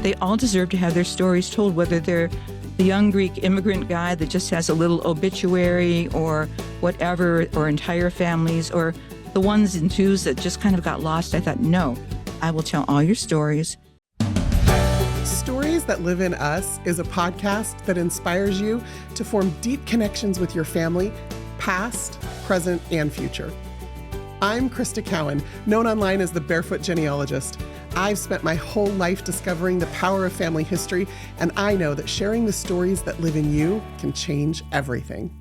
They all deserve to have their stories told, whether they're the young Greek immigrant guy that just has a little obituary or whatever, or entire families, or the ones and twos that just kind of got lost. I thought, no, I will tell all your stories. Stories That Live in Us is a podcast that inspires you to form deep connections with your family, past, present, and future. I'm Krista Cowan, known online as the Barefoot Genealogist. I've spent my whole life discovering the power of family history, and I know that sharing the stories that live in you can change everything.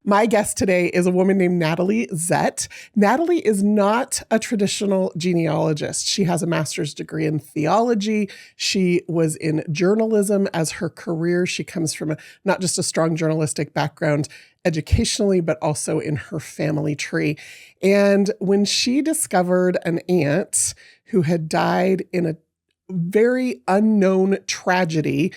My guest today is a woman named Natalie Zett. Natalie is not a traditional genealogist. She has a master's degree in theology. She was in journalism as her career. She comes from not just a strong journalistic background educationally, but also in her family tree. And when she discovered an aunt who had died in a very unknown tragedy,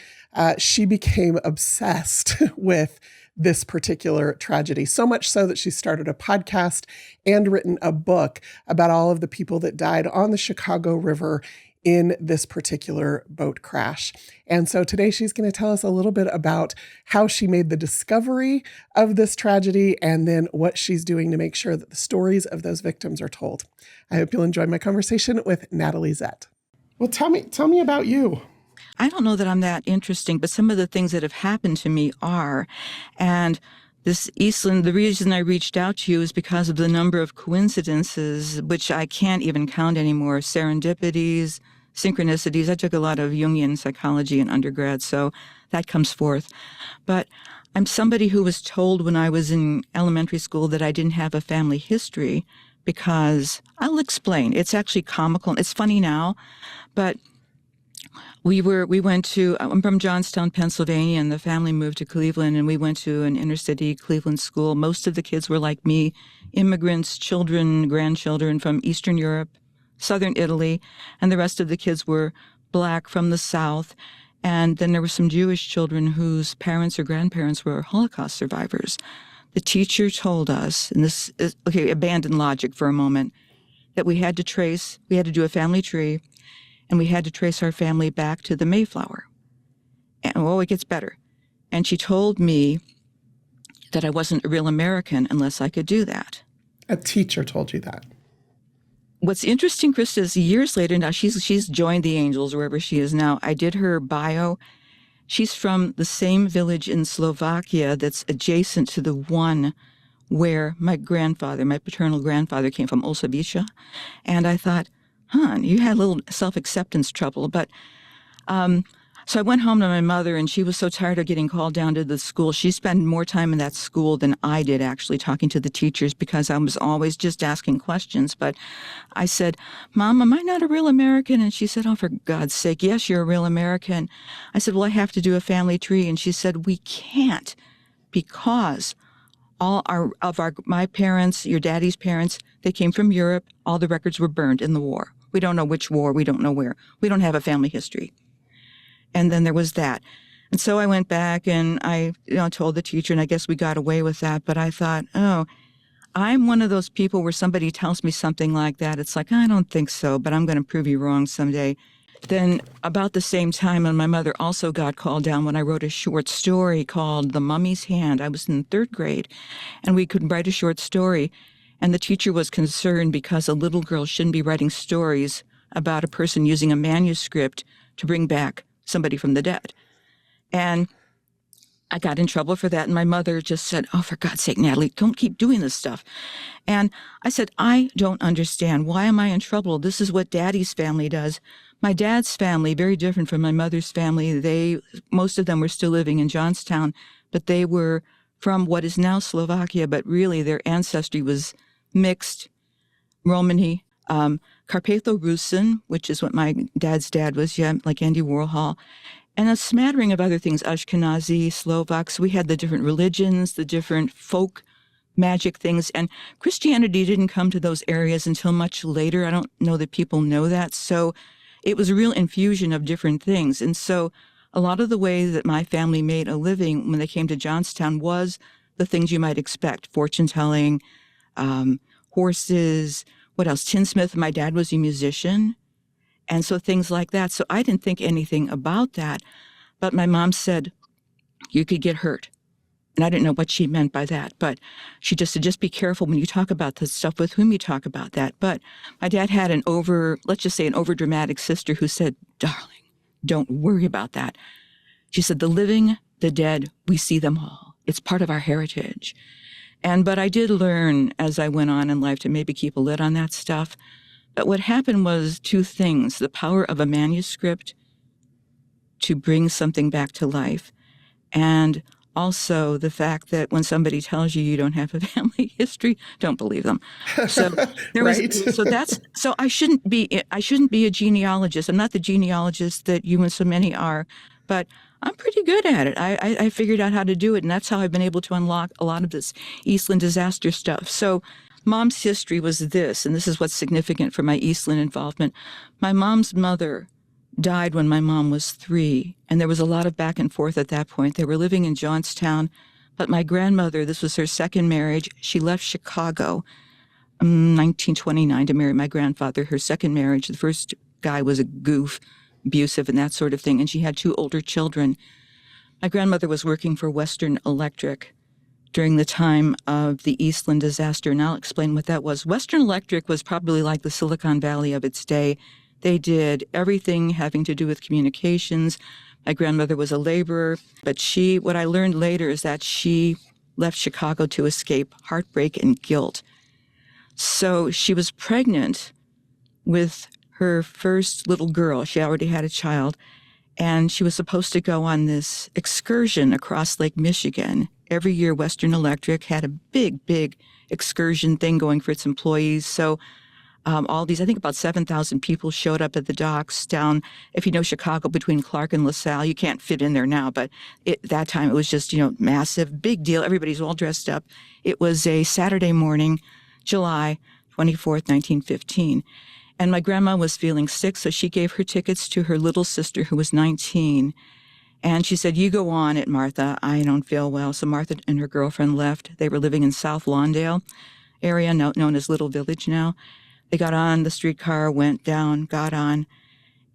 she became obsessed with this particular tragedy, so much so that she started a podcast and written a book about all of the people that died on the Chicago River in this particular boat crash. And so today she's going to tell us a little bit about how she made the discovery of this tragedy and then what she's doing to make sure that the stories of those victims are told. I hope you'll enjoy my conversation with Natalie Zett. Well, tell me about you. I don't know that I'm that interesting, but some of the things that have happened to me are. And this Eastland, the reason I reached out to you is because of the number of coincidences, which I can't even count anymore, serendipities, synchronicities. I took a lot of Jungian psychology in undergrad, so that comes forth. But I'm somebody who was told when I was in elementary school that I didn't have a family history because, I'll explain, it's actually comical. It's funny now, but I'm from Johnstown, Pennsylvania, and the family moved to Cleveland, and we went to an inner city Cleveland school. Most of the kids were like me, immigrants, children, grandchildren from Eastern Europe, Southern Italy, and the rest of the kids were Black from the South. And then there were some Jewish children whose parents or grandparents were Holocaust survivors. The teacher told us, and this is, okay, abandon logic for a moment, that we had to do a family tree, and we had to trace our family back to the Mayflower. And, it gets better. And she told me that I wasn't a real American unless I could do that. A teacher told you that. What's interesting, Krista, is years later, now she's joined the Angels, wherever she is now. I did her bio. She's from the same village in Slovakia that's adjacent to the one where my paternal grandfather came from, Olsavica. And I thought, you had a little self-acceptance trouble. But so I went home to my mother, and she was so tired of getting called down to the school. She spent more time in that school than I did, actually, talking to the teachers, because I was always just asking questions. But I said, Mom, am I not a real American? And she said, oh, for God's sake, yes, you're a real American. I said, well, I have to do a family tree. And she said, we can't, because my parents, your daddy's parents, they came from Europe. All the records were burned in the war. We don't know which war. We don't know where. We don't have a family history. And then there was that. And so I went back and I told the teacher, and I guess we got away with that. But I thought, I'm one of those people where somebody tells me something like that. It's like, I don't think so, but I'm going to prove you wrong someday. Then about the same time, and my mother also got called down when I wrote a short story called The Mummy's Hand. I was in third grade, and we could write a short story. And the teacher was concerned because a little girl shouldn't be writing stories about a person using a manuscript to bring back somebody from the dead. And I got in trouble for that. And my mother just said, oh, for God's sake, Natalie, don't keep doing this stuff. And I said, I don't understand. Why am I in trouble? This is what Daddy's family does. My dad's family, very different from my mother's family. Most of them were still living in Johnstown, but they were from what is now Slovakia, but really their ancestry was mixed, Romani, Carpatho-Rusin, which is what my dad's dad was, like Andy Warhol, and a smattering of other things, Ashkenazi, Slovaks. We had the different religions, the different folk magic things, and Christianity didn't come to those areas until much later. I don't know that people know that, so it was a real infusion of different things. And so a lot of the way that my family made a living when they came to Johnstown was the things you might expect, fortune-telling, horses, what else? Tinsmith. My dad was a musician. And so things like that. So I didn't think anything about that. But my mom said, you could get hurt. And I didn't know what she meant by that. But she just said, just be careful when you talk about this stuff with whom you talk about that. But my dad had let's just say an overdramatic sister who said, darling, don't worry about that. She said, the living, the dead, we see them all. It's part of our heritage. But I did learn as I went on in life to maybe keep a lid on that stuff. But what happened was two things: the power of a manuscript to bring something back to life, and also the fact that when somebody tells you you don't have a family history, don't believe them. So right. So I shouldn't be a genealogist. I'm not the genealogist that you and so many are, but I'm pretty good at it. I figured out how to do it, and that's how I've been able to unlock a lot of this Eastland disaster stuff. So Mom's history was this, and this is what's significant for my Eastland involvement. My mom's mother died when my mom was 3, and there was a lot of back and forth at that point. They were living in Johnstown, but my grandmother, this was her second marriage. She left Chicago in 1929 to marry my grandfather. Her second marriage, the first guy was a goof, abusive and that sort of thing, and she had 2 older children. My grandmother was working for Western Electric during the time of the Eastland disaster, and I'll explain what that was. Western Electric was probably like the Silicon Valley of its day. They did everything having to do with communications. My grandmother was a laborer, but what I learned later is that she left Chicago to escape heartbreak and guilt. So she was pregnant with her first little girl. She already had a child, and she was supposed to go on this excursion across Lake Michigan. Every year, Western Electric had a big excursion thing going for its employees. So all these, I think about 7,000 people showed up at the docks down, if you know Chicago, between Clark and LaSalle. You can't fit in there now, but that time it was just, massive, big deal. Everybody's all dressed up. It was a Saturday morning, July 24th, 1915. And my grandma was feeling sick, so she gave her tickets to her little sister, who was 19. And she said, you go on it, Martha. I don't feel well. So Martha and her girlfriend left. They were living in South Lawndale area, now known as Little Village now. They got on the streetcar, went down, got on.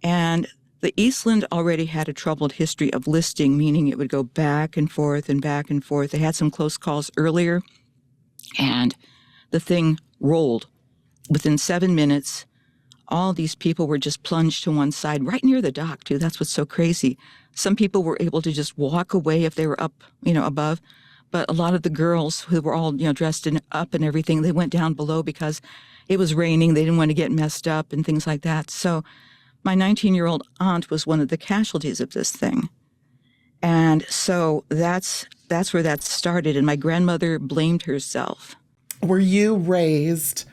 And the Eastland already had a troubled history of listing, meaning it would go back and forth and back and forth. They had some close calls earlier, and the thing rolled. Within 7 minutes, all these people were just plunged to one side, right near the dock, too. That's what's so crazy. Some people were able to just walk away if they were up, above. But a lot of the girls who were all, dressed up and everything, they went down below because it was raining. They didn't want to get messed up and things like that. So my 19-year-old aunt was one of the casualties of this thing. And so that's where that started. And my grandmother blamed herself. Were you raised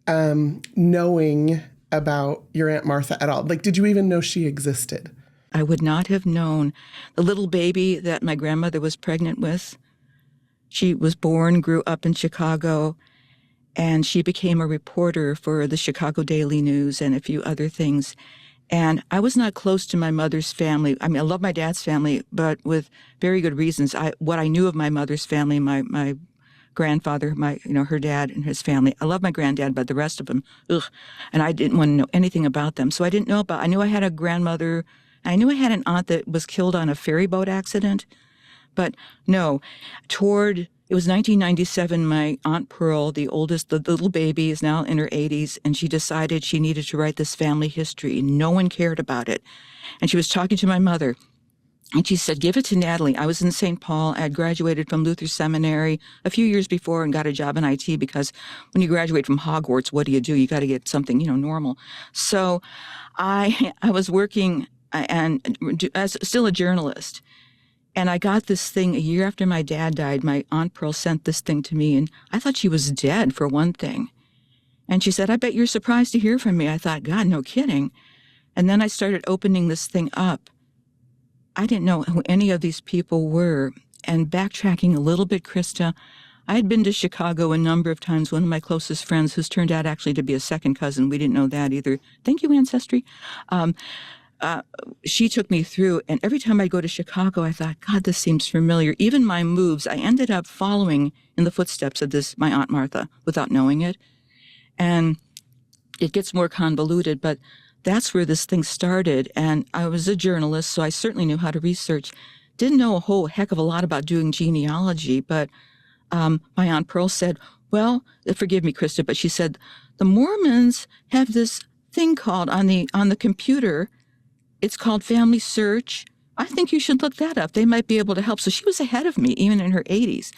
knowing about your Aunt Martha at all? Like, did you even know she existed? I would not have known. The little baby that my grandmother was pregnant with, she was born, grew up in Chicago, and she became a reporter for the Chicago Daily News and a few other things. And I was not close to my mother's family. I mean, I love my dad's family, but with very good reasons. What I knew of my mother's family, my grandfather, her dad and his family. I love my granddad, but the rest of them, ugh. And I didn't want to know anything about them. So I didn't know I knew I had a grandmother. I knew I had an aunt that was killed on a ferry boat accident. But no, it was 1997, my Aunt Pearl, the oldest, the little baby, is now in her 80s, and she decided she needed to write this family history. No one cared about it. And she was talking to my mother, and she said, give it to Natalie. I was in St. Paul. I had graduated from Luther Seminary a few years before and got a job in IT, because when you graduate from Hogwarts, what do? You got to get something, normal. So I was working and as still a journalist. And I got this thing a year after my dad died. My Aunt Pearl sent this thing to me, and I thought she was dead, for one thing. And she said, I bet you're surprised to hear from me. I thought, God, no kidding. And then I started opening this thing up. I didn't know who any of these people were. And backtracking a little bit, Krista, I had been to Chicago a number of times. One of my closest friends, who's turned out actually to be a second cousin, we didn't know that either. Thank you, Ancestry. She took me through, and every time I go to Chicago, I thought, God, this seems familiar. Even my moves, I ended up following in the footsteps of my Aunt Martha, without knowing it. And it gets more convoluted, but that's where this thing started. And I was a journalist, so I certainly knew how to research. Didn't know a whole heck of a lot about doing genealogy, but my Aunt Pearl said, well, forgive me, Krista, but she said, the Mormons have this thing called on the computer, it's called Family Search. I think you should look that up. They might be able to help. So she was ahead of me, even in her 80s.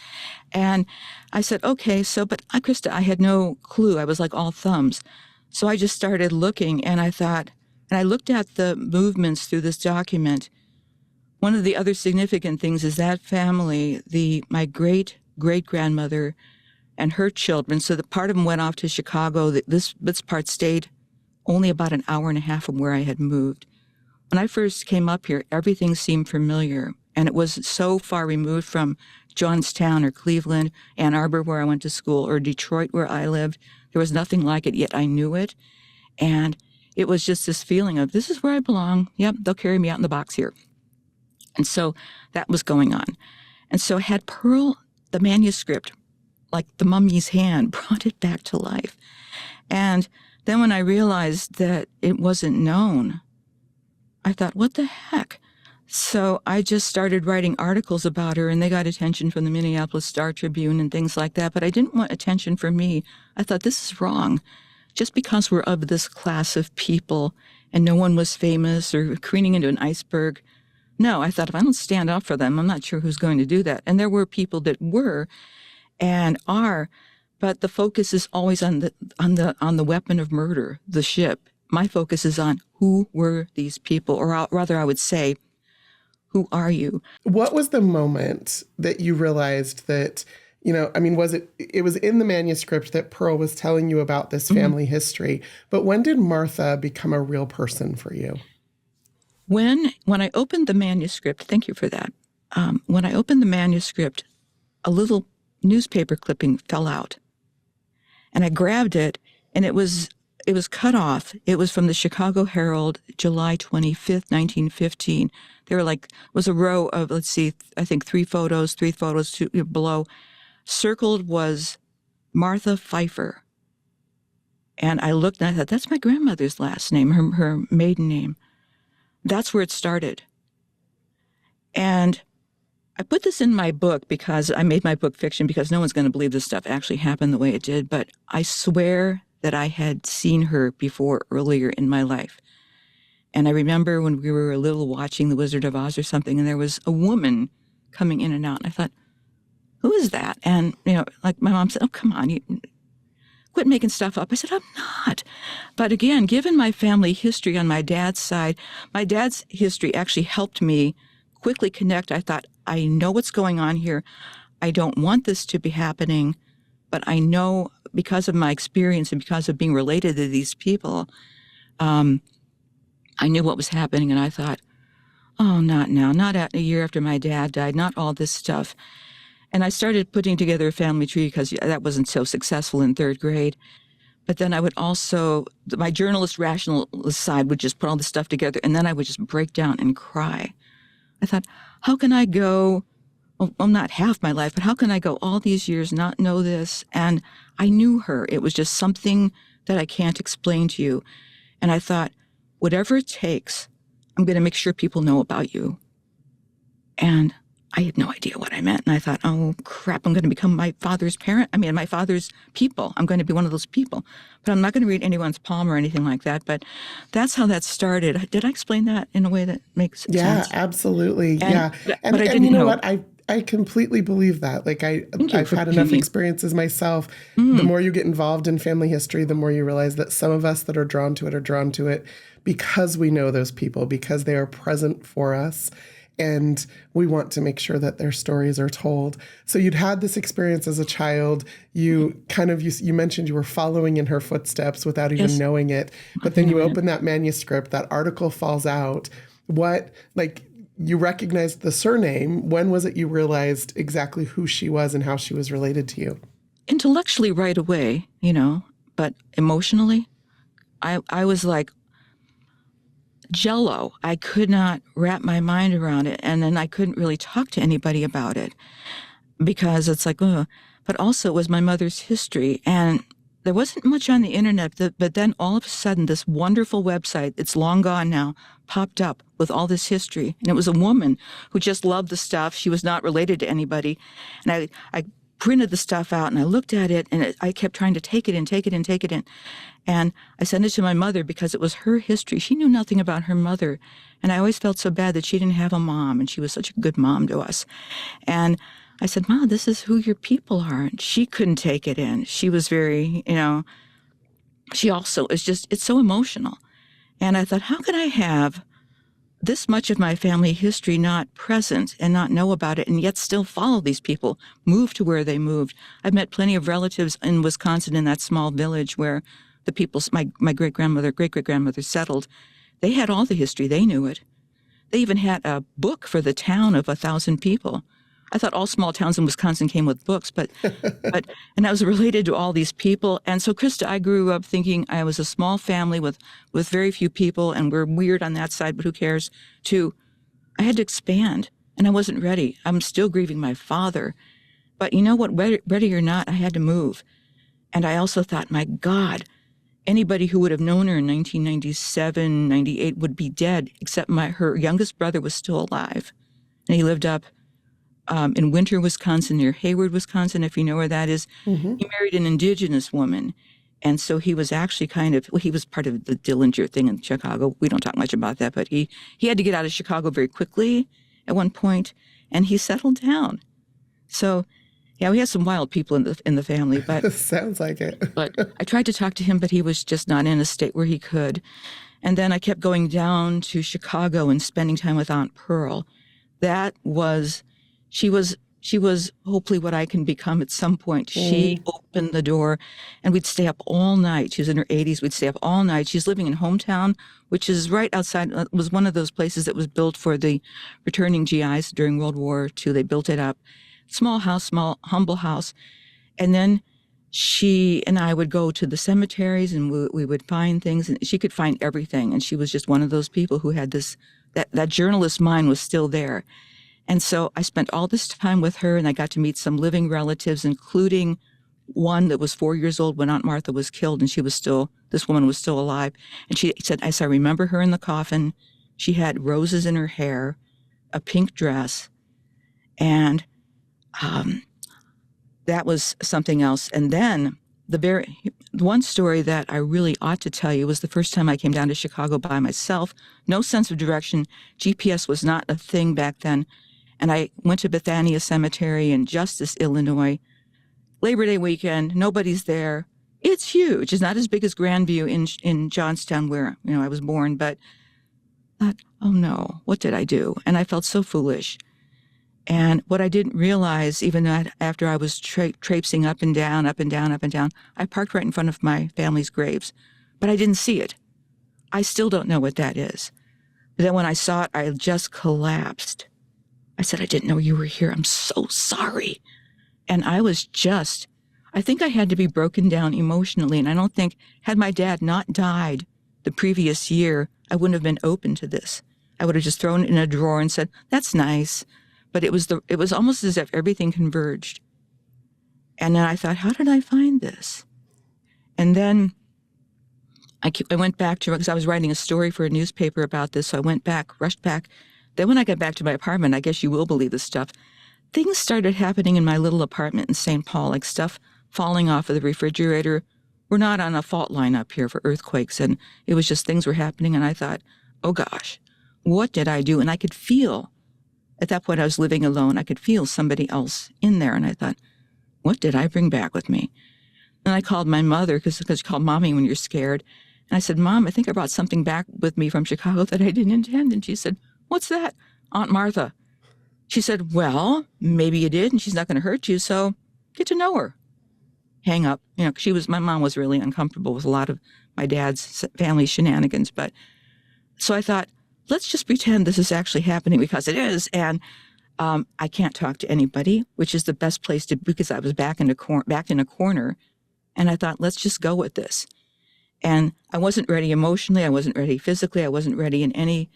And I said, okay, but Krista, I had no clue. I was like all thumbs. So I just started looking, and I thought, and I looked at the movements through this document. One of the other significant things is that family, my great-great-grandmother and her children, so the part of them went off to Chicago. This part stayed only about an hour and a half from where I had moved. When I first came up here, everything seemed familiar, and it was so far removed from Johnstown or Cleveland, Ann Arbor, where I went to school, or Detroit, where I lived. There was nothing like it, yet I knew it. And it was just this feeling of, this is where I belong. Yep, they'll carry me out in the box here. And so that was going on. And so had Pearl, the manuscript, like the mummy's hand, brought it back to life. And then when I realized that it wasn't known, I thought, what the heck? So I just started writing articles about her, and they got attention from the Minneapolis Star-Tribune and things like that. But I didn't want attention from me. I thought, this is wrong. Just because we're of this class of people and no one was famous or careening into an iceberg. No, I thought, if I don't stand up for them, I'm not sure who's going to do that. And there were people that were and are, but the focus is always on the weapon of murder, the ship. My focus is on who were these people, or rather I would say, who are you? What was the moment that you realized that, was it was in the manuscript that Pearl was telling you about this family history, but when did Martha become a real person for you? When I opened the manuscript, thank you for that. When I opened the manuscript, a little newspaper clipping fell out, and I grabbed it, and it was cut off. It was from the Chicago Herald, July 25th, 1915. There was a row of, I think three photos below. Circled was Martha Pfeiffer. And I looked and I thought, that's my grandmother's last name, her maiden name. That's where it started. And I put this in my book because I made my book fiction because no one's going to believe this stuff actually happened the way it did. But I swear that I had seen her before earlier in my life. And I remember when we were a little watching The Wizard of Oz or something, and there was a woman coming in and out. And I thought, who is that? And, like my mom said, oh, come on, you quit making stuff up. I said, I'm not. But again, given my family history on my dad's side, my dad's history actually helped me quickly connect. I thought, I know what's going on here. I don't want this to be happening, but I know because of my experience and because of being related to these people, I knew what was happening. And I thought, oh, not now, not a year after my dad died, not all this stuff. And I started putting together a family tree because that wasn't so successful in third grade. But then I would also, my journalist rationalist side would just put all this stuff together, and then I would just break down and cry. I thought, how can I go, well, not half my life, but how can I go all these years not know this? And I knew her. It was just something that I can't explain to you. And I thought, whatever it takes, I'm going to make sure people know about you. And I had no idea what I meant. And I thought, oh, crap, I'm going to become my father's my father's people. I'm going to be one of those people. But I'm not going to read anyone's palm or anything like that. But that's how that started. Did I explain that in a way that makes sense? Yeah, absolutely. And, yeah. But I didn't you know know. what? I completely believe that. Like I've had enough experiences myself. The more you get involved in family history, the more you realize that some of us that are drawn to it because we know those people, because they are present for us. And we want to make sure that their stories are told. So you'd had this experience as a child. You mentioned you were following in her footsteps without even knowing it. But then you open that manuscript, that article falls out. You recognized the surname. When was it you realized exactly who she was and how she was related to you? Intellectually right away, but emotionally, I was like, Jello. I could not wrap my mind around it. And then I couldn't really talk to anybody about it because it's like, but also it was my mother's history. And there wasn't much on the internet, but then all of a sudden this wonderful website, it's long gone now, popped up with all this history. And it was a woman who just loved the stuff. She was not related to anybody. And I printed the stuff out and I looked at it and I kept trying to take it in. And I sent it to my mother because it was her history. She knew nothing about her mother. And I always felt so bad that she didn't have a mom, and she was such a good mom to us. And I said, "Mom, this is who your people are." And she couldn't take it in. She was very, she also is just, it's so emotional. And I thought, how can I have this much of my family history not present and not know about it and yet still follow these people, move to where they moved? I've met plenty of relatives in Wisconsin in that small village where the people, my great-great-grandmother settled. They had all the history. They knew it. They even had a book for the town of 1,000 people. I thought all small towns in Wisconsin came with books, but and I was related to all these people. And so, Krista, I grew up thinking I was a small family with very few people, and we're weird on that side, but who cares? I had to expand, and I wasn't ready. I'm still grieving my father. But you know what? Ready or not, I had to move. And I also thought, my God, anybody who would have known her in 1997, 98 would be dead, except her youngest brother was still alive. And he lived up in Winter, Wisconsin, near Hayward, Wisconsin, if you know where that is. Mm-hmm. He married an indigenous woman. And so he was actually he was part of the Dillinger thing in Chicago. We don't talk much about that, but he had to get out of Chicago very quickly at one point, and he settled down. So, yeah, we had some wild people in the family, but sounds like it. But I tried to talk to him, but he was just not in a state where he could. And then I kept going down to Chicago and spending time with Aunt Pearl. She was hopefully what I can become at some point. She opened the door, and we'd stay up all night. She was in her 80s. We'd stay up all night. She's living in Hometown, which is right outside. It was one of those places that was built for the returning GIs during World War II. They built it up. Small house, small, humble house. And then she and I would go to the cemeteries, and we would find things, and she could find everything. And she was just one of those people who had that journalist mind was still there. And so I spent all this time with her, and I got to meet some living relatives, including one that was 4 years old when Aunt Martha was killed, and this woman was still alive. And she said, I remember her in the coffin. She had roses in her hair, a pink dress, and that was something else. And then the one story that I really ought to tell you was the first time I came down to Chicago by myself. No sense of direction. GPS was not a thing back then. And I went to Bethania Cemetery in Justice, Illinois. Labor Day weekend, nobody's there. It's huge. It's not as big as Grandview in Johnstown, where I was born. But I thought, oh no, what did I do? And I felt so foolish. And what I didn't realize, even after I was traipsing up and down, I parked right in front of my family's graves, but I didn't see it. I still don't know what that is. But then when I saw it, I just collapsed. I said, I didn't know you were here. I'm so sorry. And I think I had to be broken down emotionally. And I don't think, had my dad not died the previous year, I wouldn't have been open to this. I would have just thrown it in a drawer and said, that's nice. But it was almost as if everything converged. And then I thought, how did I find this? And then I went back to, because I was writing a story for a newspaper about this, so I went back, rushed back. Then when I got back to my apartment, I guess you will believe this stuff, things started happening in my little apartment in St. Paul, like stuff falling off of the refrigerator. We're not on a fault line up here for earthquakes, and it was just things were happening, and I thought, oh gosh, what did I do? And I could feel, at that point I was living alone, I could feel somebody else in there, and I thought, what did I bring back with me? And I called my mother, because you call mommy when you're scared, and I said, Mom, I think I brought something back with me from Chicago that I didn't intend. And she said, what's that? Aunt Martha. She said, well, maybe you did, and she's not going to hurt you, so get to know her. Hang up. My mom was really uncomfortable with a lot of my dad's family shenanigans. But so I thought, let's just pretend this is actually happening, because it is. And I can't talk to anybody, which is the best place to, because I was back in a corner. And I thought, let's just go with this. And I wasn't ready emotionally. I wasn't ready physically. I wasn't ready in any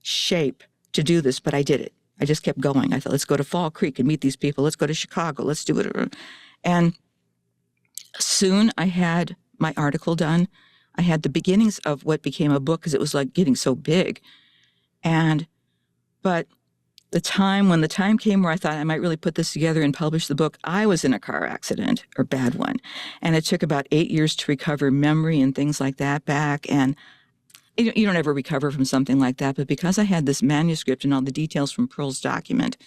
shape to do this, but I did it. I just kept going. I thought, let's go to Fall Creek and meet these people. Let's go to Chicago. Let's do it. And Soon I had my article done. I had the beginnings of what became a book because it was like getting so big. But when the time came where I thought I might really put this together and publish the book, I was in a car accident, or bad one. And it took about 8 years to recover memory and things like that back. And you don't ever recover from something like that. But because I had this manuscript and all the details from Pearl's document,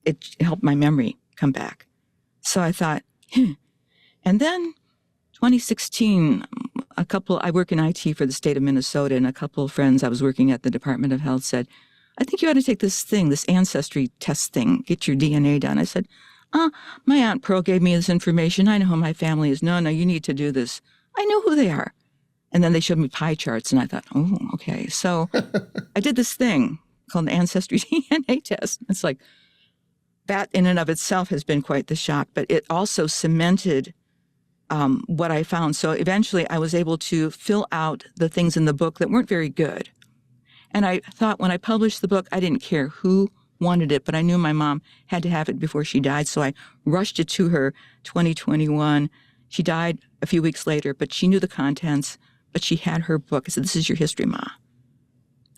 it helped my memory come back. So I thought, And then 2016, I work in IT for the state of Minnesota, and a couple of friends I was working at the Department of Health said, I think you ought to take this Ancestry test thing, get your DNA done. I said, my Aunt Pearl gave me this information. I know who my family is. No, you need to do this. I know who they are. And then they showed me pie charts, and I thought, oh, okay. So I did this thing called the Ancestry DNA test. It's like, that in and of itself has been quite the shock, but it also cemented what I found. So eventually I was able to fill out the things in the book that weren't very good. And I thought when I published the book, I didn't care who wanted it, but I knew my mom had to have it before she died. So I rushed it to her 2021. She died a few weeks later, but she knew the contents, but she had her book. I said, this is your history, Ma.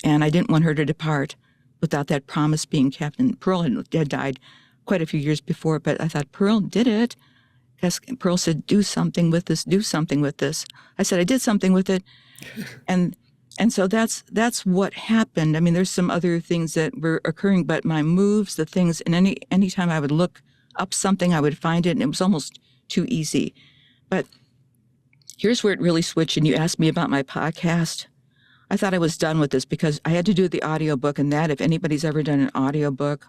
And I didn't want her to depart without that promise being kept. And Pearl had died quite a few years before, but I thought, Pearl did it. Pearl said, do something with this, do something with this. I said, I did something with it. And so that's what happened. I mean, there's some other things that were occurring, but my moves, the things, and any time I would look up something, I would find it, and it was almost too easy. But here's where it really switched, and you asked me about my podcast. I thought I was done with this because I had to do the audiobook, and that, if anybody's ever done an audiobook,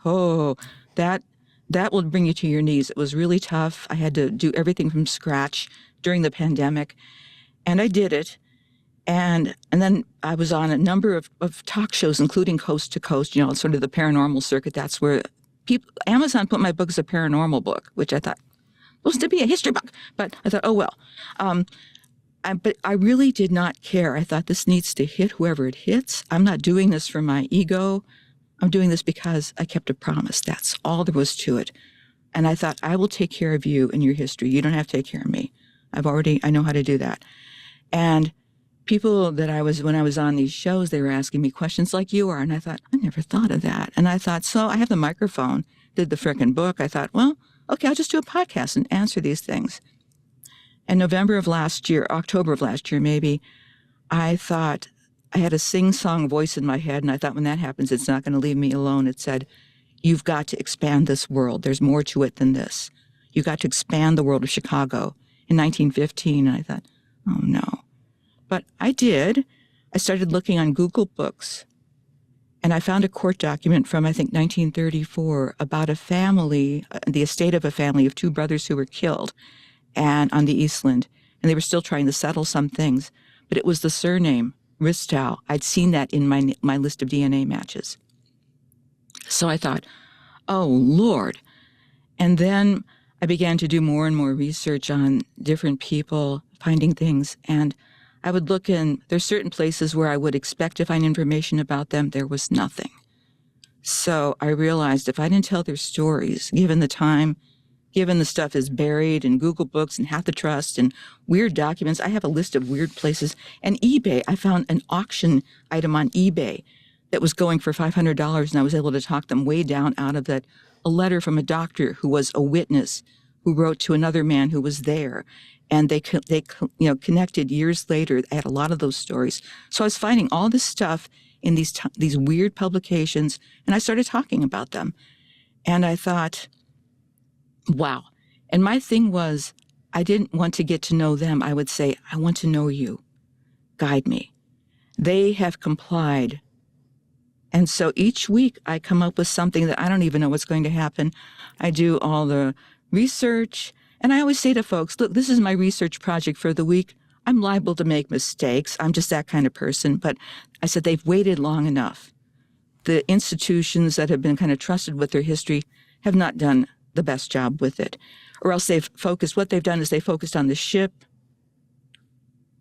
that will bring you to your knees. It was really tough. I had to do everything from scratch during the pandemic, and I did it. And then I was on a number of talk shows, including Coast to Coast, sort of the paranormal circuit. That's where Amazon put my book as a paranormal book, which I thought was to be a history book. But I thought, oh, well. But I really did not care. I thought this needs to hit whoever it hits. I'm not doing this for my ego. I'm doing this because I kept a promise. That's all there was to it. And I thought, I will take care of you and your history. You don't have to take care of me. I know how to do that. And people when I was on these shows, they were asking me questions like you are. And I thought, I never thought of that. And I thought, so I have the microphone, did the frickin' book. I thought, well, okay, I'll just do a podcast and answer these things. In October of last year, maybe, I thought I had a sing-song voice in my head. And I thought, when that happens, it's not going to leave me alone. It said, you've got to expand this world. There's more to it than this. You've got to expand the world of Chicago in 1915. And I thought, oh, no. But I did. I started looking on Google Books, and I found a court document from, I think, 1934 about a family, the estate of a family of two brothers who were killed and on the Eastland. And they were still trying to settle some things. But it was the surname, Ristow. I'd seen that in my list of DNA matches. So I thought, oh, Lord. And then I began to do more and more research on different people, finding things. And I would look there's certain places where I would expect to find information about them. There was nothing. So I realized if I didn't tell their stories, given the time, given the stuff is buried in Google Books and Half the Trust and weird documents, I have a list of weird places. And eBay, I found an auction item on eBay that was going for $500, and I was able to talk them way down out of that. A letter from a doctor who was a witness who wrote to another man who was there. And they connected years later. I had a lot of those stories. So I was finding all this stuff in these weird publications, and I started talking about them. And I thought, wow. And my thing was, I didn't want to get to know them. I would say, I want to know you. Guide me. They have complied. And so each week I come up with something that I don't even know what's going to happen. I do all the research. And I always say to folks, look, this is my research project for the week. I'm liable to make mistakes. I'm just that kind of person. But I said, they've waited long enough. The institutions that have been kind of trusted with their history have not done the best job with it. Or else what they've done is they focused on the ship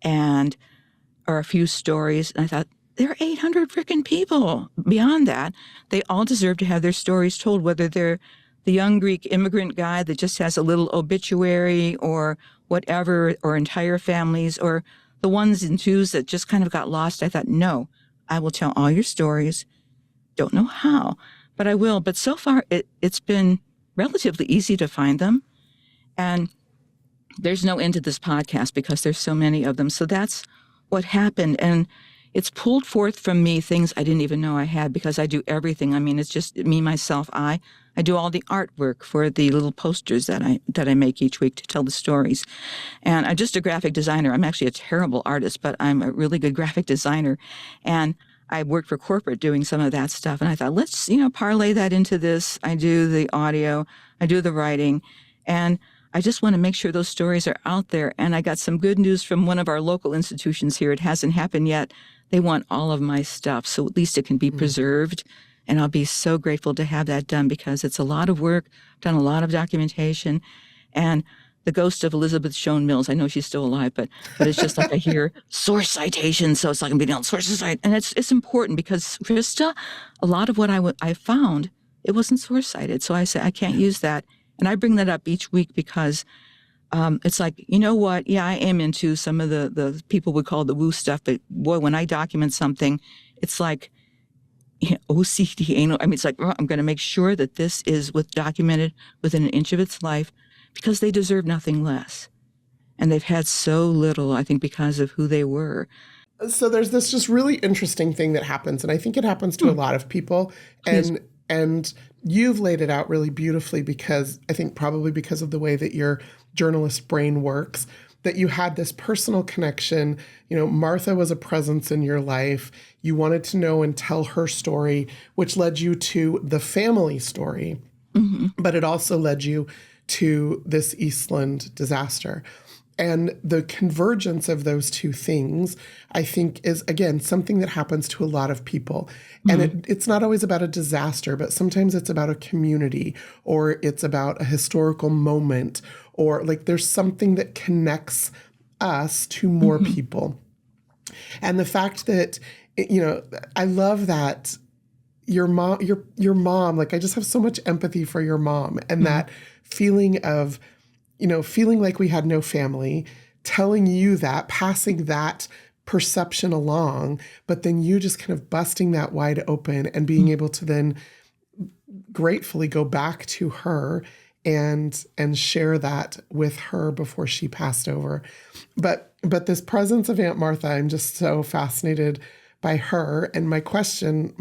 or a few stories. And I thought, there are 800 frickin' people. Beyond that, they all deserve to have their stories told, whether they're the young Greek immigrant guy that just has a little obituary, or whatever, or entire families, or the ones and twos that just kind of got lost. I thought, no, I will tell all your stories. Don't know how, but I will. But so far, it's been relatively easy to find them. And there's no end to this podcast because there's so many of them. So that's what happened. And it's pulled forth from me things I didn't even know I had, because I do everything. I mean, it's just me, myself, I do all the artwork for the little posters that I make each week to tell the stories. And I'm just a graphic designer. I'm actually a terrible artist, but I'm a really good graphic designer. And I worked for corporate doing some of that stuff. And I thought, let's, parlay that into this. I do the audio, I do the writing, and I just want to make sure those stories are out there. And I got some good news from one of our local institutions here. It hasn't happened yet. They want all of my stuff, so at least it can be preserved. And I'll be so grateful to have that done, because it's a lot of work. I've done a lot of documentation. And the ghost of Elizabeth Shown Mills, I know she's still alive, but it's just like I hear source citations. So it's like I'm being on sources cite. And it's important because, Krista, a lot of what I found, it wasn't source cited. So I say I can't use that. And I bring that up each week because it's like, you know what? Yeah, I am into some of the people would call the woo stuff. But boy, when I document something, it's like OCD anal. I mean, it's like, I'm going to make sure that this is documented within an inch of its life, because they deserve nothing less. And they've had so little, I think, because of who they were. So there's this just really interesting thing that happens, and I think it happens to a lot of people. And you've laid it out really beautifully, because I think probably because of the way that your journalist brain works, that you had this personal connection. Martha was a presence in your life. You wanted to know and tell her story, which led you to the family story. Mm-hmm. But it also led you to this Eastland disaster. And the convergence of those two things, I think, is, again, something that happens to a lot of people. Mm-hmm. And it's not always about a disaster, but sometimes it's about a community, or it's about a historical moment, or like there's something that connects us to more mm-hmm. people. And the fact that, I love that your mom, like I just have so much empathy for your mom, and mm-hmm. that feeling of, feeling like we had no family, telling you that, passing that perception along, but then you just kind of busting that wide open and being able to then gratefully go back to her and share that with her before she passed over. But this presence of Aunt Martha, I'm just so fascinated by her. And my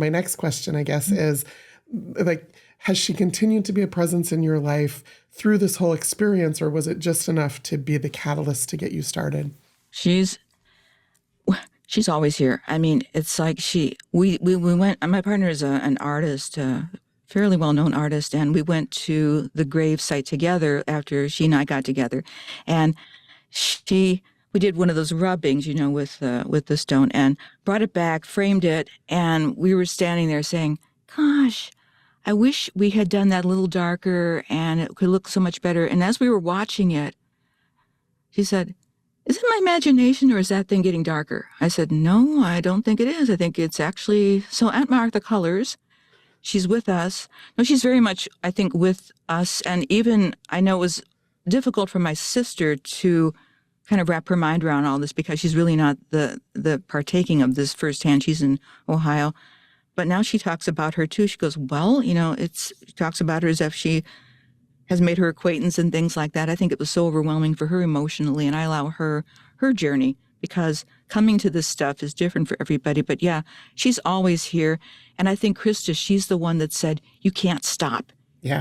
next question, I guess, is like, has she continued to be a presence in your life through this whole experience, or was it just enough to be the catalyst to get you started? She's always here. I mean, it's like we went, my partner is an artist, a fairly well-known artist, and we went to the grave site together after she and I got together. And we did one of those rubbings, with the stone, and brought it back, framed it, and we were standing there saying, gosh, I wish we had done that a little darker and it could look so much better. And as we were watching it, she said, is it my imagination, or is that thing getting darker? I said, no, I don't think it is. I think it's actually, so Aunt Martha colors. She's with us. No, she's very much, I think, with us. And even, I know it was difficult for my sister to kind of wrap her mind around all this, because she's really not the partaking of this firsthand. She's in Ohio. But now she talks about her too. She goes, well, she talks about her as if she has made her acquaintance and things like that. I think it was so overwhelming for her emotionally, and I allow her journey, because coming to this stuff is different for everybody. But yeah, she's always here. And I think Krista, she's the one that said, you can't stop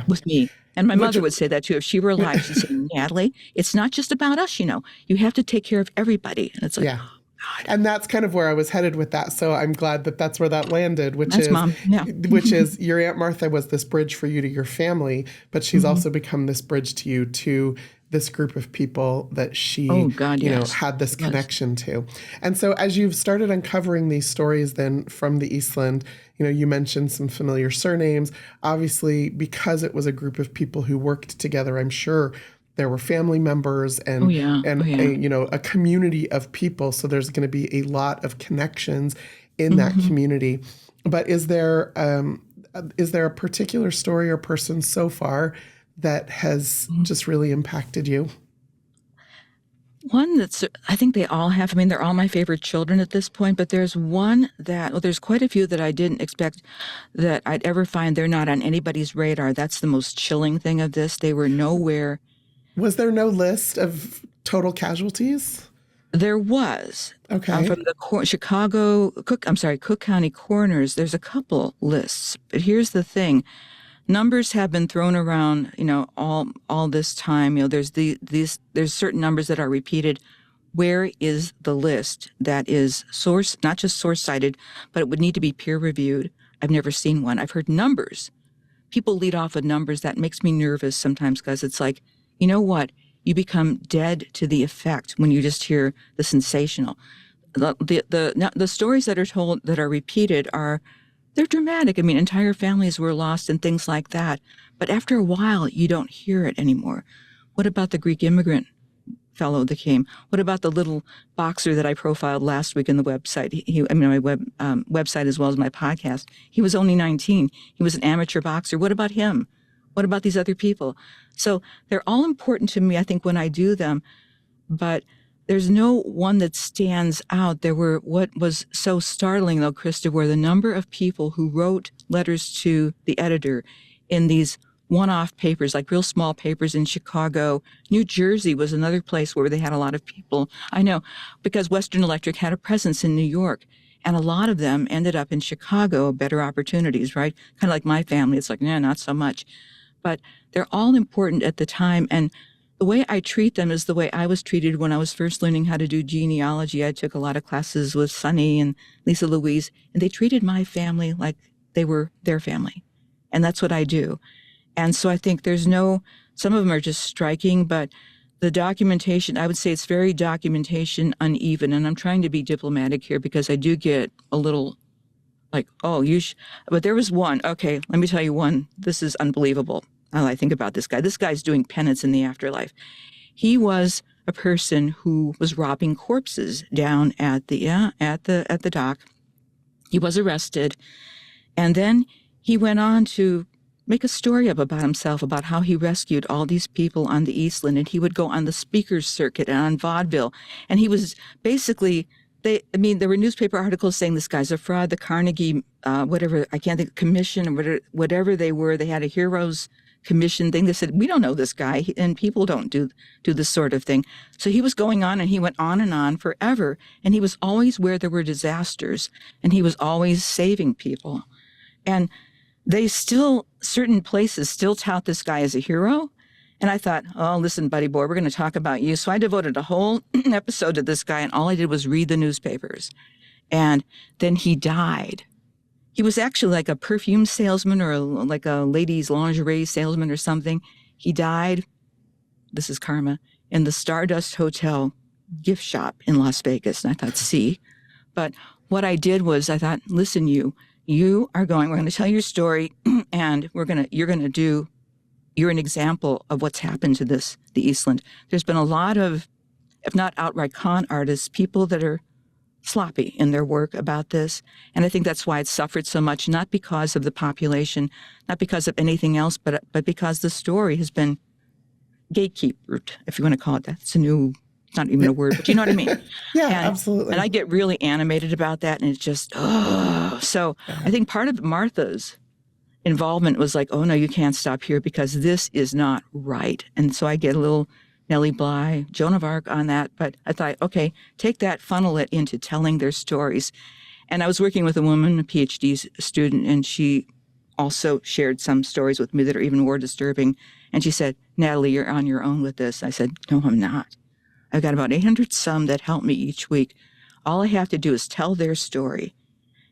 with me. And my mother would say that too. If she were alive, she'd say, Natalie, it's not just about us, you have to take care of everybody. And it's like, yeah. And that's kind of where I was headed with that. So I'm glad that that's where that landed, which is your Aunt Martha was this bridge for you to your family, but she's mm-hmm. also become this bridge to you to this group of people that she, had this connection to. And so as you've started uncovering these stories then from the Eastland, you mentioned some familiar surnames. Obviously, because it was a group of people who worked together, I'm sure there were family members and a community of people. So there's going to be a lot of connections in that mm-hmm. community. But is there a particular story or person so far that has mm-hmm. just really impacted you? One that's, I think they all have, I mean, they're all my favorite children at this point, but there's one that, well, there's quite a few that I didn't expect that I'd ever find. They're not on anybody's radar. That's the most chilling thing of this. They were nowhere. Was there no list of total casualties? There was. Okay. From the Cook County coroners, there's a couple lists. But here's the thing. Numbers have been thrown around, all this time. There's there's certain numbers that are repeated. Where is the list that is not just source cited, but it would need to be peer reviewed? I've never seen one. I've heard numbers. People lead off with numbers. That makes me nervous sometimes because it's like, you know what? You become dead to the effect when you just hear the sensational. The stories that are told that are repeated they're dramatic. I mean, entire families were lost and things like that. But after a while, you don't hear it anymore. What about the Greek immigrant fellow that came? What about the little boxer that I profiled last week in the website? My website as well as my podcast. He was only 19. He was an amateur boxer. What about him? What about these other people? So they're all important to me, I think, when I do them. But there's no one that stands out. What was so startling, though, Krista, were the number of people who wrote letters to the editor in these one-off papers, like real small papers in Chicago. New Jersey was another place where they had a lot of people. I know, because Western Electric had a presence in New York, and a lot of them ended up in Chicago, better opportunities, right? Kind of like my family. It's like, nah, not so much. But they're all important at the time, and the way I treat them is the way I was treated when I was first learning how to do genealogy. I took a lot of classes with Sunny and Lisa Louise, and they treated my family like they were their family. And that's what I do. And so I think some of them are just striking, but the documentation, I would say it's very documentation uneven. And I'm trying to be diplomatic here because I do get a little like, but there was one. Okay, let me tell you one. This is unbelievable. I think about this guy. This guy's doing penance in the afterlife. He was a person who was robbing corpses down at the dock. He was arrested, and then he went on to make a story up about himself, about how he rescued all these people on the Eastland, and he would go on the speakers circuit and on vaudeville, and he was basically. There were newspaper articles saying this guy's a fraud. The Carnegie, commission or whatever they were, they had a heroes commission thing. They said, we don't know this guy, and people don't do this sort of thing. So he was going on, and he went on and on forever, and he was always where there were disasters, and he was always saving people. And certain places still tout this guy as a hero. And I thought, oh, listen, buddy boy, we're going to talk about you. So I devoted a whole episode to this guy, and all I did was read the newspapers. And then he died. He was actually like a perfume salesman or like a ladies' lingerie salesman or something. He died, this is karma, in the Stardust Hotel gift shop in Las Vegas. And I thought, see. But what I did was I thought, listen, we're going to tell your story, and you're an example of what's happened to the Eastland. There's been a lot of, if not outright con artists, people that are sloppy in their work about this. And I think that's why it's suffered so much, not because of the population, not because of anything else, but because the story has been gatekeepered, if you want to call it that. It's not even a word, but you know what I mean? Yeah, absolutely. And I get really animated about that, and it's just, So I think part of Martha's involvement was like, oh no, you can't stop here because this is not right. And so I get a little Nellie Bly, Joan of Arc on that. But I thought, okay, take that, funnel it into telling their stories. And I was working with a woman, a PhD student, and she also shared some stories with me that are even more disturbing. And she said, Natalie, you're on your own with this. I said, no, I'm not. I've got about 800 some that help me each week. All I have to do is tell their story.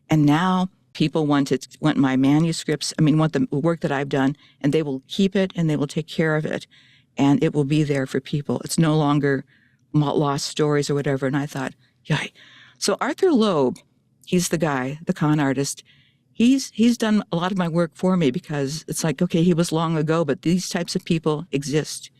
And now people want my manuscripts, want the work that I've done, and they will keep it and they will take care of it. And it will be there for people. It's no longer lost stories or whatever. And I thought, yay. So Arthur Loeb, he's the guy, the con artist. He's done a lot of my work for me because it's like, okay, he was long ago, but these types of people exist.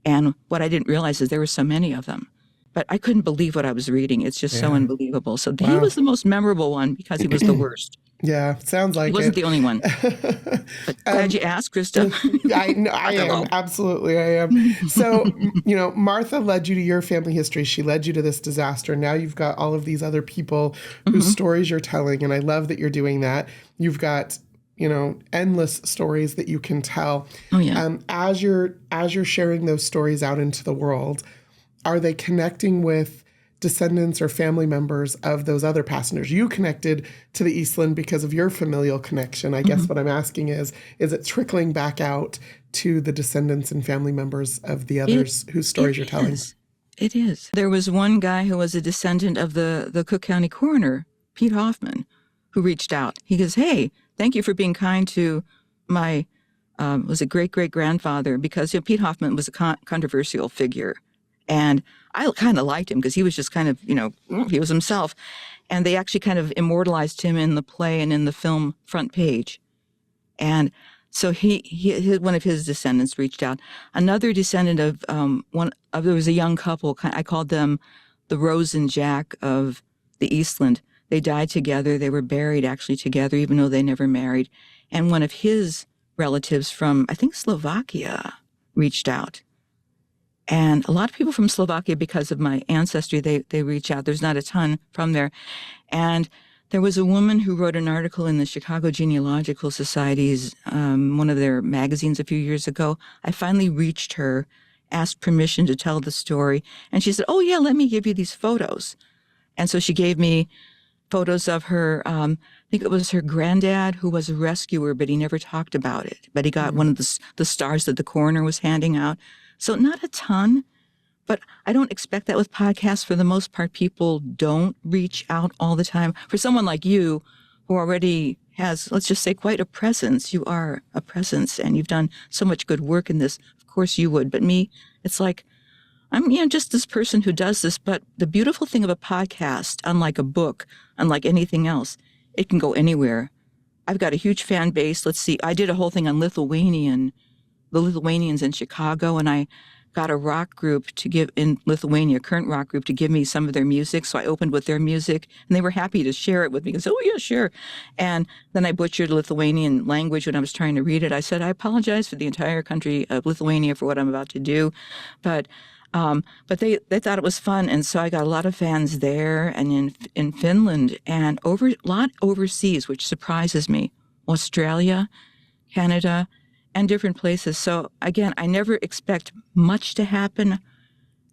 And what I didn't realize is there were so many of them. But I couldn't believe what I was reading. It's just so unbelievable. So he was the most memorable one because he was the worst. Yeah, sounds He like wasn't it. the only one. But glad you asked, Krista. I Rock and am. roll. Absolutely, I am. So, Martha led you to your family history. She led you to this disaster. Now you've got all of these other people whose Hmm. stories you're telling. And I love that you're doing that. You've got, endless stories that you can tell. Oh, yeah. As you're sharing those stories out into the world, are they connecting with descendants or family members of those other passengers? You connected to the Eastland because of your familial connection. I Hmm. guess what I'm asking is it trickling back out to the descendants and family members of the It others whose it stories you're telling? is. It is. There was one guy who was a descendant of the Cook County coroner, Pete Hoffman, who reached out. He goes, "Hey, thank you for being kind to my was a great great grandfather," because Pete Hoffman was a controversial figure, and I kind of liked him because he was just kind of he was himself, and they actually kind of immortalized him in the play and in the film Front Page. And so one of his descendants reached out. Another descendant of there was a young couple. I called them the Rose and Jack of the Eastland. They died together. They were buried actually together, even though they never married. And one of his relatives from, I think, Slovakia reached out. And a lot of people from Slovakia, because of my ancestry, they reach out. There's not a ton from there. And there was a woman who wrote an article in the Chicago Genealogical Society's, one of their magazines a few years ago. I finally reached her, asked permission to tell the story. And she said, "Oh, yeah, let me give you these photos." And so she gave me photos of her, I think it was her granddad who was a rescuer, but he never talked about it. But he got one of the stars that the coroner was handing out. So not a ton. But I don't expect that with podcasts. For the most part, people don't reach out all the time. For someone like you, who already has, let's just say, quite a presence, you are a presence and you've done so much good work in this. Of course you would. But me, it's like, I'm just this person who does this. But the beautiful thing of a podcast, unlike a book, unlike anything else, it can go anywhere. I've got a huge fan base. Let's see, I did a whole thing on the Lithuanians in Chicago, and I got a rock group to give in Lithuania, a current rock group, to give me some of their music. So I opened with their music, and they were happy to share it with me. And said, "Oh yeah, sure." And then I butchered Lithuanian language when I was trying to read it. I said, "I apologize for the entire country of Lithuania for what I'm about to do," but they thought it was fun, and so I got a lot of fans there and in Finland and a lot overseas, which surprises me. Australia, Canada, and different places. So again, I never expect much to happen.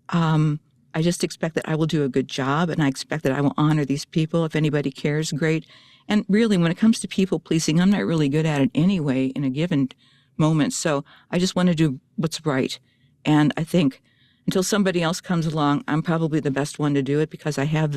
I just expect that I will do a good job, and I expect that I will honor these people. If anybody cares, great. And really, when it comes to people pleasing, I'm not really good at it anyway in a given moment. So I just want to do what's right. And I think until somebody else comes along, I'm probably the best one to do it because I have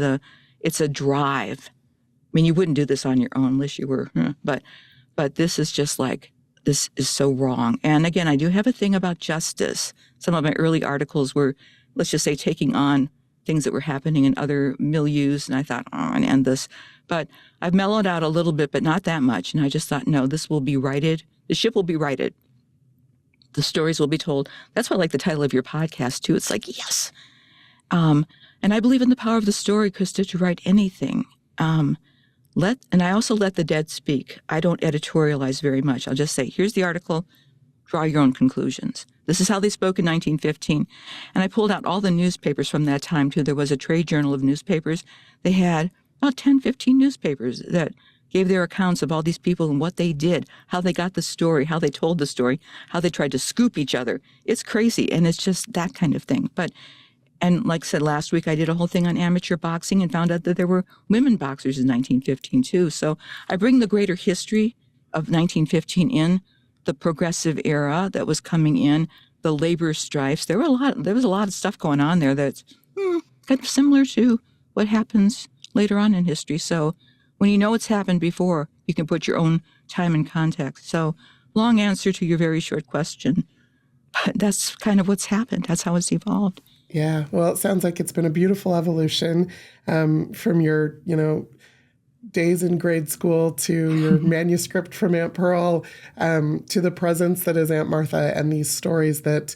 it's a drive. I mean, you wouldn't do this on your own unless you were, but this is just like, this is so wrong. And again, I do have a thing about justice. Some of my early articles were, let's just say, taking on things that were happening in other milieus. And I thought, oh, I'm going to end this. But I've mellowed out a little bit, but not that much. And I just thought, no, this will be righted. The ship will be righted. The stories will be told. That's why I like the title of your podcast, too. It's like, yes. And I believe in the power of the story, Krista, to write anything. And I also let the dead speak. I don't editorialize very much. I'll just say, here's the article, draw your own conclusions. This is how they spoke in 1915. And I pulled out all the newspapers from that time, too. There was a trade journal of newspapers. They had about 10, 15 newspapers that gave their accounts of all these people and what they did, how they got the story, how they told the story, how they tried to scoop each other. It's crazy, and it's just that kind of thing. And like I said last week, I did a whole thing on amateur boxing and found out that there were women boxers in 1915, too. So I bring the greater history of 1915 in, the progressive era that was coming in, the labor strifes. There was a lot of stuff going on there that's kind of similar to what happens later on in history. So when you know it's happened before, you can put your own time in context. So long answer to your very short question. But that's kind of what's happened. That's how it's evolved. Yeah, well, it sounds like it's been a beautiful evolution from your, days in grade school to your manuscript from Aunt Pearl to the presence that is Aunt Martha and these stories that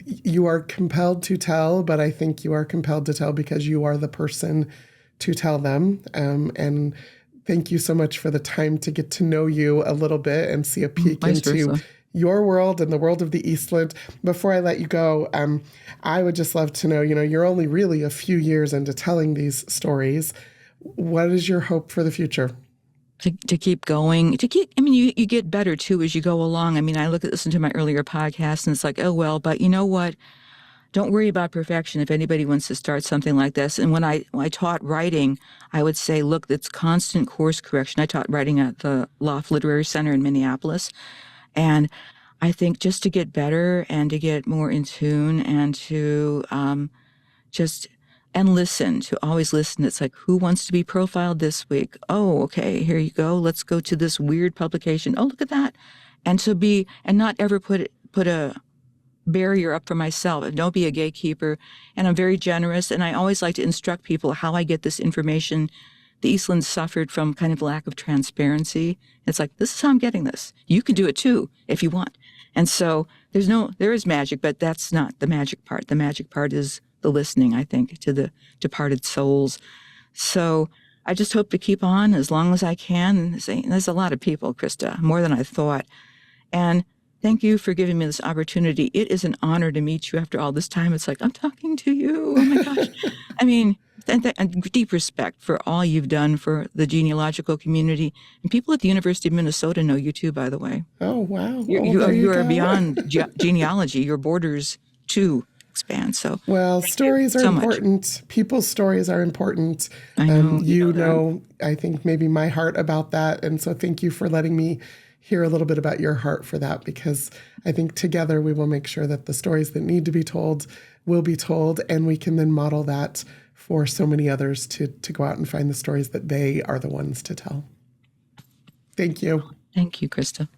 you are compelled to tell, but I think you are compelled to tell because you are the person to tell them. And Thank you so much for the time to get to know you a little bit and see a peek Vice into versa. your world and the world of the Eastland. Before I let you go, I would just love to know, you're only really a few years into telling these stories. What is your hope for the future? To keep going, you get better too as you go along. I mean, listen to my earlier podcast and it's like, oh, well, but you know what? Don't worry about perfection if anybody wants to start something like this. And when I taught writing, I would say, look, it's constant course correction. I taught writing at the Loft Literary Center in Minneapolis. And I think just to get better and to get more in tune and to to always listen. It's like, who wants to be profiled this week? Oh, okay, here you go. Let's go to this weird publication. Oh, look at that. And not ever put a barrier up for myself and don't be a gatekeeper. And I'm very generous. And I always like to instruct people how I get this information. The Eastland suffered from kind of lack of transparency. It's like, this is how I'm getting this. You can do it too, if you want. And so there is magic, but that's not the magic part. The magic part is the listening, I think, to the departed souls. So I just hope to keep on as long as I can. There's a lot of people, Krista, more than I thought. And thank you for giving me this opportunity. It is an honor to meet you after all this time. It's like, I'm talking to you. Oh my gosh. I mean, and deep respect for all you've done for the genealogical community. And people at the University of Minnesota know you too, by the way. Oh, wow. You are beyond genealogy. Your borders too expand. So, well, stories are so important. Much. People's stories are important. I know. You know, I think maybe my heart about that. And so thank you for letting me hear a little bit about your heart for that, because I think together we will make sure that the stories that need to be told will be told, and we can then model that for so many others to go out and find the stories that they are the ones to tell. Thank you. Thank you, Krista.